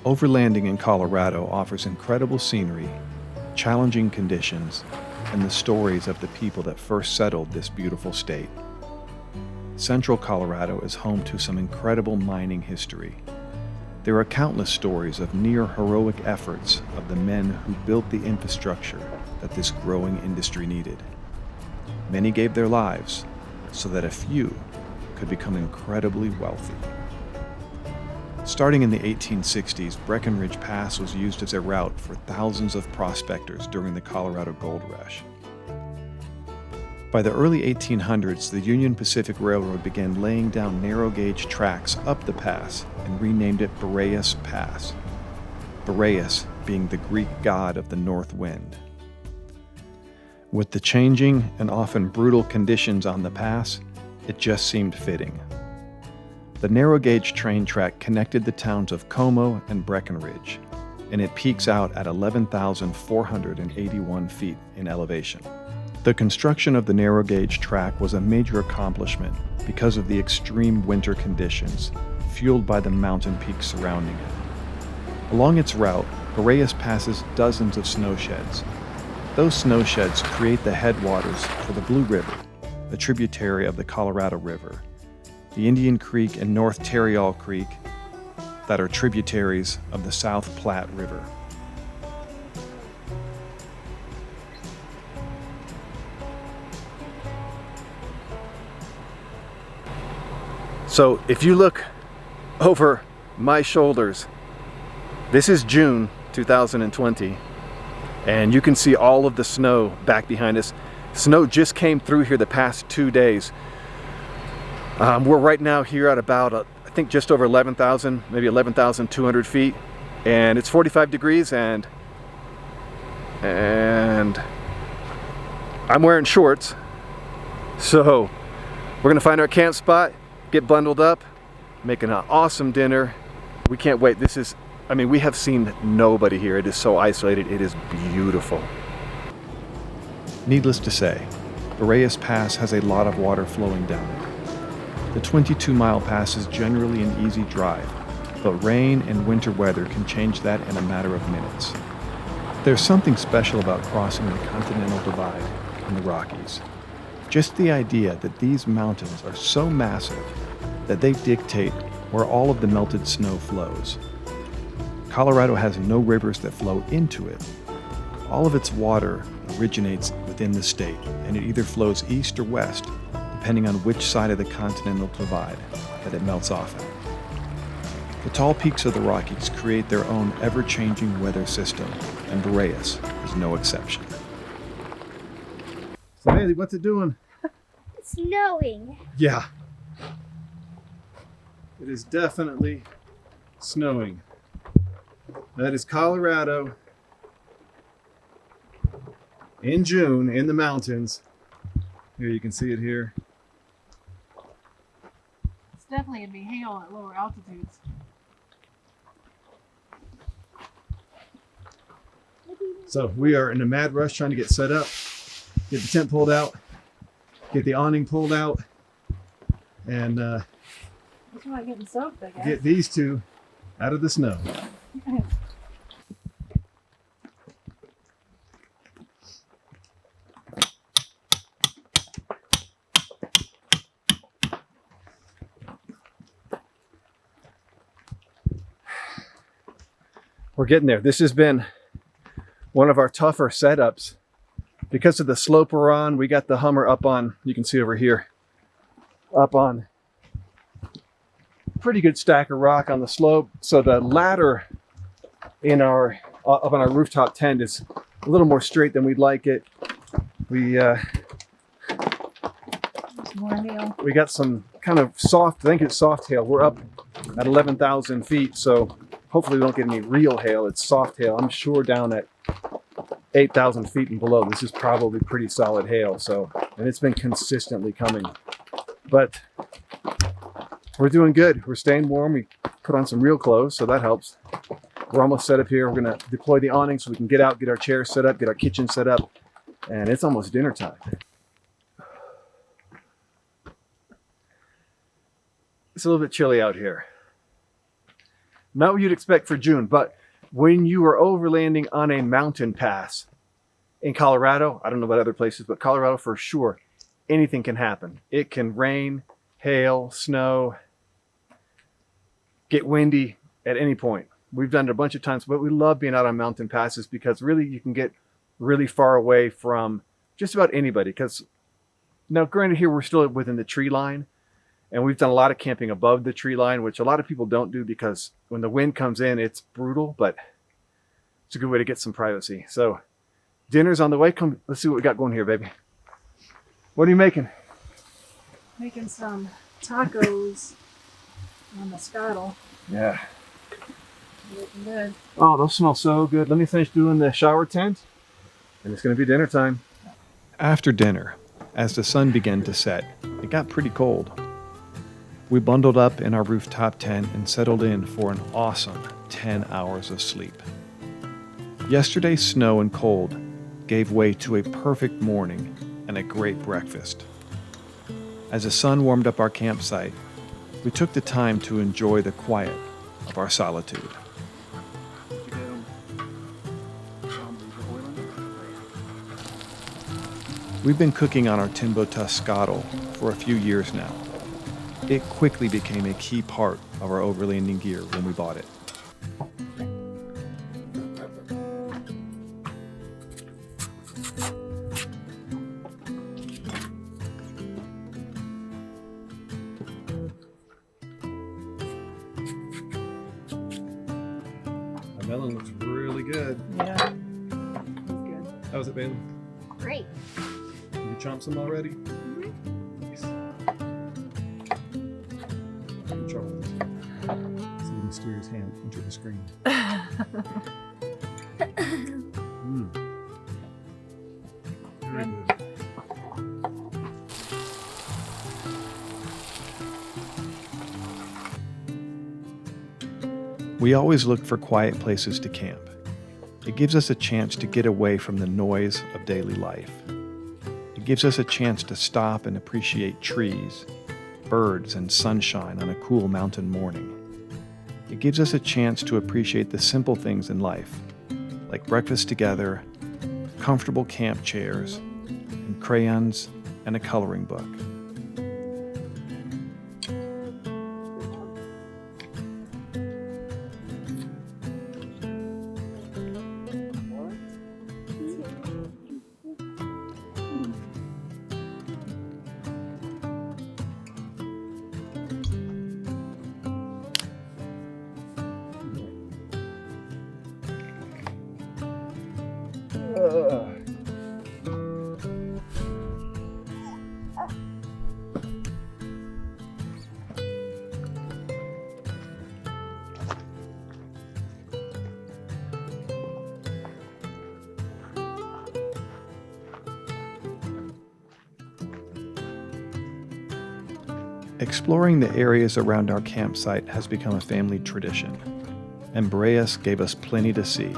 Overlanding in Colorado offers incredible scenery, challenging conditions, and the stories of the people that first settled this beautiful state. Central Colorado is home to some incredible mining history. There are countless stories of near-heroic efforts of the men who built the infrastructure that this growing industry needed. Many gave their lives so that a few could become incredibly wealthy. Starting in the 1860s, Breckenridge Pass was used as a route for thousands of prospectors during the Colorado Gold Rush. By the early 1800s, the Union Pacific Railroad began laying down narrow-gauge tracks up the pass and renamed it Boreas Pass, Boreas being the Greek god of the north wind. With the changing and often brutal conditions on the pass, it just seemed fitting. The narrow-gauge train track connected the towns of Como and Breckenridge, and it peaks out at 11,481 feet in elevation. The construction of the narrow-gauge track was a major accomplishment because of the extreme winter conditions, fueled by the mountain peaks surrounding it. Along its route, Boreas passes dozens of snow sheds. Those snow sheds create the headwaters for the Blue River, a tributary of the Colorado River, the Indian Creek and North Tarryall Creek that are tributaries of the South Platte River. So if you look over my shoulders, this is June 2020, and you can see all of the snow back behind us. Snow just came through here the past 2 days. We're right now here at about, I think just over 11,000, maybe 11,200 feet, and it's 45 degrees, and I'm wearing shorts. So we're gonna find our camp spot, get bundled up, making an awesome dinner. We can't wait. We have seen nobody here. It is so isolated. It is beautiful. Needless to say, Boreas Pass has a lot of water flowing down it. The 22-mile pass is generally an easy drive, but rain and winter weather can change that in a matter of minutes. There's something special about crossing the Continental Divide in the Rockies. Just the idea that these mountains are so massive that they dictate where all of the melted snow flows. Colorado has no rivers that flow into it. All of its water originates within the state, and it either flows east or west, depending on which side of the Continental Divide that it melts off at. The tall peaks of the Rockies create their own ever-changing weather system, and Boreas is no exception. So Haley, what's it doing? It's snowing. Yeah. It is definitely snowing. That is Colorado in June in the mountains. Here you can see it here. It's definitely going to be hail at lower altitudes. So we are in a mad rush trying to get set up, get the tent pulled out, get the awning pulled out, and It's not getting soaked, I guess. get these two out of the snow. We're getting there. This has been one of our tougher setups. Because of the slope we're on, we got the Hummer up on, you can see over here, up on pretty good stack of rock on the slope. So the ladder in up on our rooftop tent is a little more straight than we'd like it. There's more hail. We got some kind of soft, I think it's soft hail. We're up at 11,000 feet, so hopefully we don't get any real hail. It's soft hail. I'm sure down at 8,000 feet and below, this is probably pretty solid hail. So, and it's been consistently coming. But we're doing good. We're staying warm. We put on some real clothes, so that helps. We're almost set up here. We're going to deploy the awning so we can get out, get our chairs set up, get our kitchen set up, and it's almost dinner time. It's a little bit chilly out here. not what you'd expect for June, but when you are overlanding on a mountain pass in Colorado, I don't know about other places, but Colorado for sure, anything can happen. It can rain, hail, snow, get windy at any point. We've done it a bunch of times, but we love being out on mountain passes because really you can get really far away from just about anybody. Because now granted here we're still within the tree line, and we've done a lot of camping above the tree line, which a lot of people don't do because when the wind comes in, it's brutal, but it's a good way to get some privacy. So dinner's on the way. Come, let's see what we got going here, baby. What are you making? Making some tacos on the scuttle. Yeah. Looking good. Oh, those smell so good. Let me finish doing the shower tent, and it's going to be dinner time. After dinner, as the sun began to set, it got pretty cold. We bundled up in our rooftop tent and settled in for an awesome 10 hours of sleep. Yesterday's snow and cold gave way to a perfect morning and a great breakfast. As the sun warmed up our campsite, we took the time to enjoy the quiet of our solitude. We've been cooking on our Timbo scuttle for a few years now. It quickly became a key part of our overlanding gear when we bought it. The melon looks really good. Yeah. That's good. How was it, Bailey? Great. Did you chomp some already? Nice. Control. See the mysterious hand enter the screen. Very good. We always look for quiet places to camp. It gives us a chance to get away from the noise of daily life. It gives us a chance to stop and appreciate trees, birds, and sunshine on a cool mountain morning. It gives us a chance to appreciate the simple things in life, like breakfast together, comfortable camp chairs, and crayons and a coloring book. Exploring the areas around our campsite has become a family tradition, and Boreas gave us plenty to see.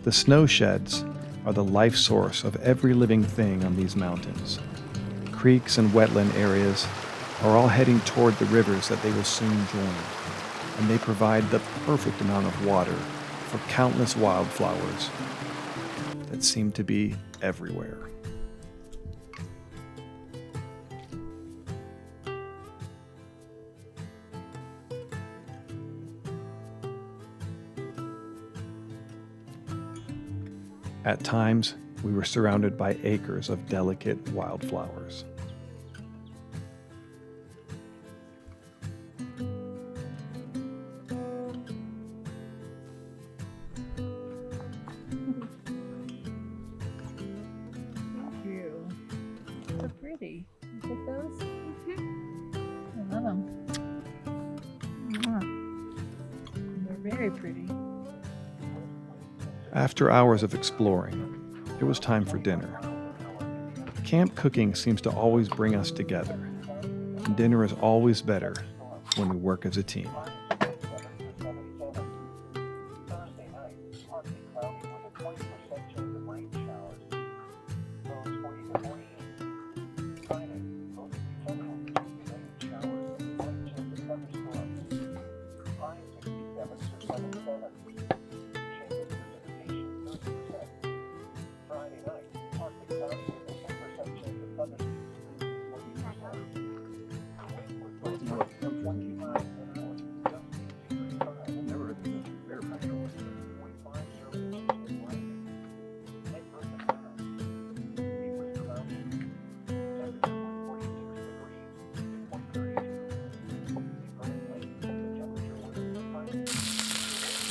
The snow sheds are the life source of every living thing on these mountains. Creeks and wetland areas are all heading toward the rivers that they will soon join, and they provide the perfect amount of water for countless wildflowers that seem to be everywhere. At times, we were surrounded by acres of delicate wildflowers. Thank you. So pretty. Look at those. I love them. They're very pretty. After hours of exploring, it was time for dinner. Camp cooking seems to always bring us together, and dinner is always better when we work as a team.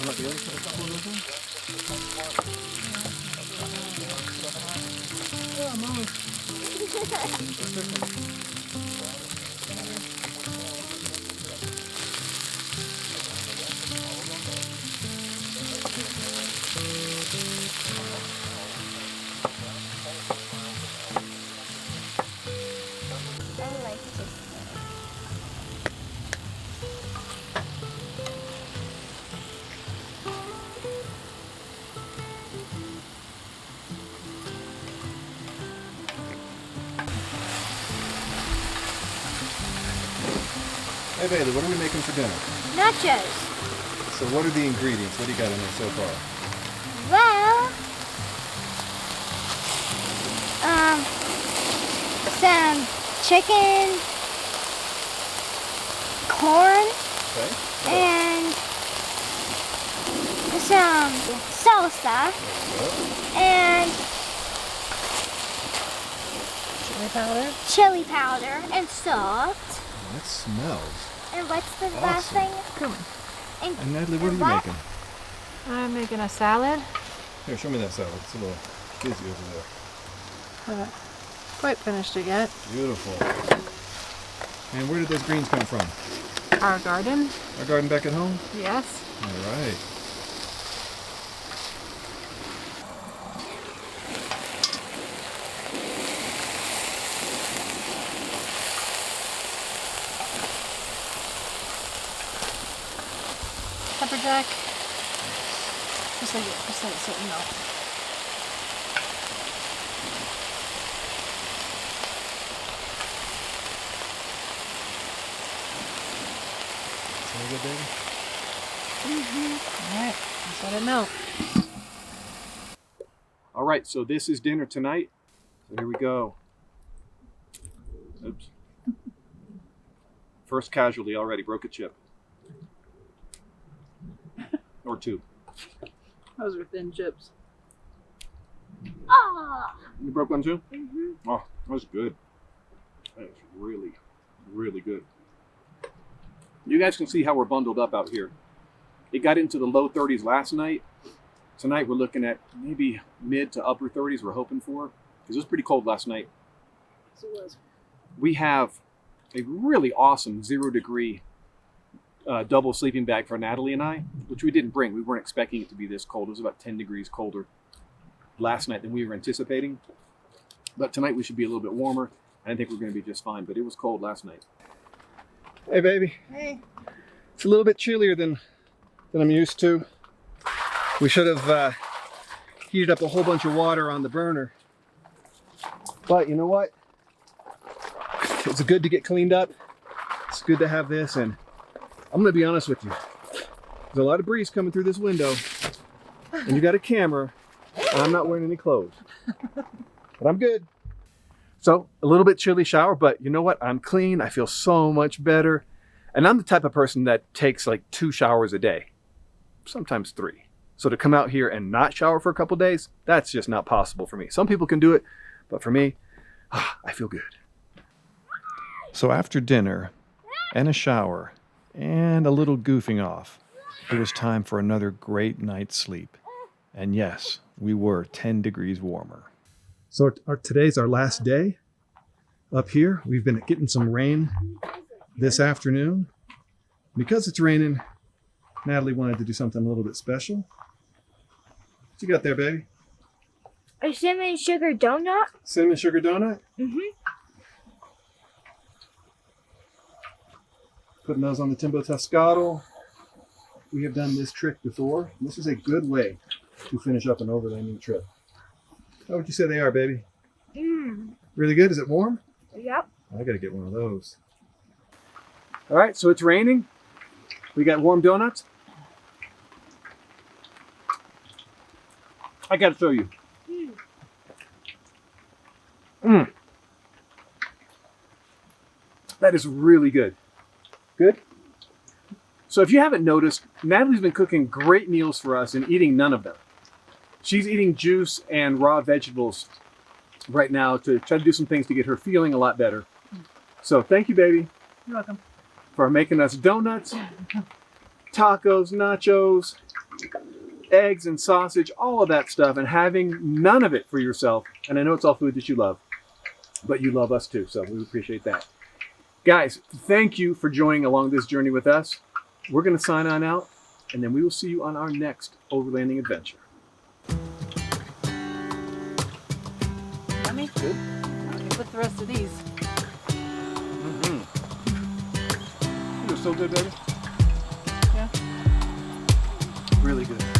want the other couple of those ones? Yeah, Mom. I like this. Hey Bailey, what are we making for dinner? Nachos. So what are the ingredients? What do you got in there so far? Well, some chicken, corn, Okay. and some salsa, and chili powder, and salt. Oh, that smells. And what's the last Awesome. thing? Cumin. And Natalie, what are you what? making? I'm making a salad. Here, show me that salad. It's a little busy over there. Haven't quite finished it yet. Beautiful. And where did those greens come from? Our garden. Our garden back at home? Yes. All right. Pepper jack. Just let it sit and melt. Smell good, baby? All right. Just let it melt. All right, so this is dinner tonight. So here we go. Oops. First casualty already, broke a chip. Or two. Those are thin chips. Oh. You broke one too? Mm-hmm. Oh, that was good. That is really, really good. You guys can see how we're bundled up out here. It got into the low 30s last night. Tonight we're looking at maybe mid to upper 30s we're hoping for. Because it was pretty cold last night. Yes, it was. We have a really awesome 0 degree double sleeping bag for Natalie and I, which we didn't bring. We weren't expecting it to be this cold. It was about 10 degrees colder last night than we were anticipating. But tonight we should be a little bit warmer. I think we're going to be just fine, but it was cold last night. Hey, baby. Hey. It's a little bit chillier than I'm used to. We should have heated up a whole bunch of water on the burner. But you know what? It's good to get cleaned up. It's good to have this, and I'm gonna be honest with you. There's a lot of breeze coming through this window, and you got a camera, and I'm not wearing any clothes. But I'm good. So, a little bit chilly shower, but you know what? I'm clean. I feel so much better. And I'm the type of person that takes like 2 showers a day, sometimes 3. So to come out here and not shower for a couple days, that's just not possible for me. Some people can do it, but for me, I feel good. So after dinner and a shower and a little goofing off, it was time for another great night's sleep. And yes, we were 10 degrees warmer. So today's our last day up here. We've been getting some rain this afternoon. Because it's raining, Natalie wanted to do something a little bit special. What you got there, baby? A cinnamon sugar donut. Cinnamon sugar donut? Mm-hmm. Putting those on the Timbo Tascado. We have done this trick before. This is a good way to finish up an overlanding trip. How would you say they are, baby? Really good? Is it warm? Yep. I gotta get one of those. All right, so it's raining. We got warm donuts. I gotta show you. That is really good. Good? So if you haven't noticed, Natalie's been cooking great meals for us and eating none of them. She's eating juice and raw vegetables right now to try to do some things to get her feeling a lot better. So thank you, baby. You're welcome. For making us donuts, tacos, nachos, eggs and sausage, all of that stuff, and having none of it for yourself. And I know it's all food that you love, but you love us too, so we appreciate that. Guys, thank you for joining along this journey with us. We're going to sign on out, and then we will see you on our next overlanding adventure. Yummy. Good. Let me put the rest of these. They're so good, baby. Yeah. Really good.